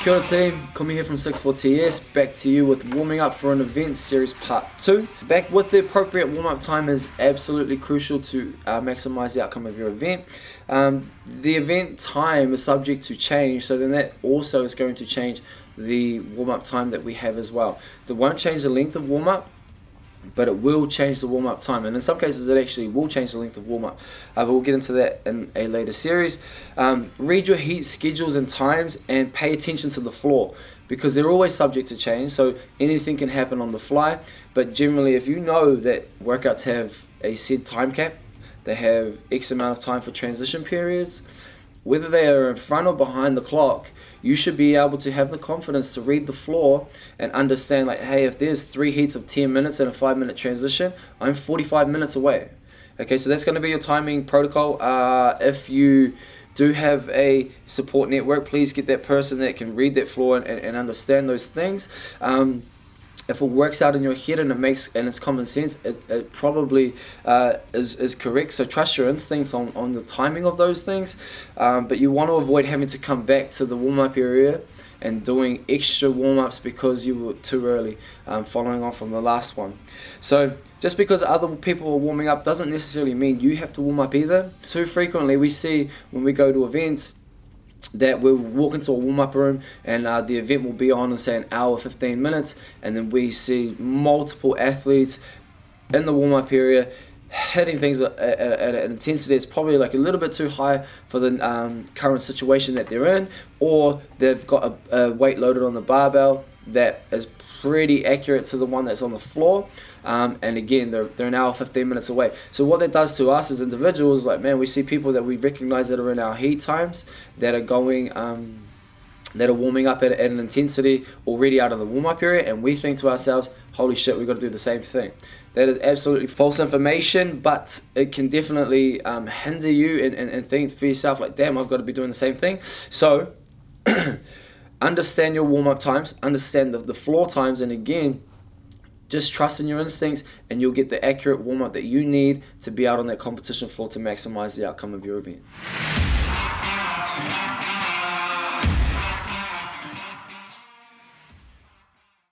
Kia ora team, Kumi here from 64TS, back to you with warming up for an event series part 2. Back with the appropriate warm-up time is absolutely crucial to maximise the outcome of your event. The event time is subject to change, so then that also is going to change the warm-up time that we have as well. It won't change the length of warm-up, but it will change the warm-up time, and in some cases it actually will change the length of warm-up, but we'll get into that in a later series. Read your heat schedules and times and pay attention to the floor, because they're always subject to change, so anything can happen on the fly. But generally, if you know that workouts have a set time cap, they have X amount of time for transition periods, whether they are in front or behind the clock, you should be able to have the confidence to read the floor and understand, like, hey, if there's 3 heats of 10 minutes and a 5-minute transition, I'm 45 minutes away. Okay, so that's going to be your timing protocol. If you do have a support network, please get that person that can read that floor and understand those things. If it works out in your head and it's common sense, it probably is correct. So trust your instincts on the timing of those things, but you want to avoid having to come back to the warm-up area and doing extra warm-ups because you were too early, following on from the last one. So just because other people are warming up doesn't necessarily mean you have to warm up either. Too frequently we see when we go to events that we'll walk into a warm-up room and the event will be on in, say, an hour, 15 minutes, and then we see multiple athletes in the warm-up area hitting things at an intensity that's probably like a little bit too high for the current situation that they're in, or they've got a weight loaded on the barbell that is pretty accurate to the one that's on the floor, and again they're an hour 15 minutes away. So what that does to us as individuals, like, man, we see people that we recognize that are in our heat times that are going that are warming up at an intensity already out of the warm-up area, and we think to ourselves, holy shit, we've got to do the same thing. That is absolutely false information, but it can definitely hinder you and think for yourself, like, damn, I've got to be doing the same thing. So understand your warm-up times, understand the floor times, and again, just trust in your instincts and you'll get the accurate warm-up that you need to be out on that competition floor to maximize the outcome of your event.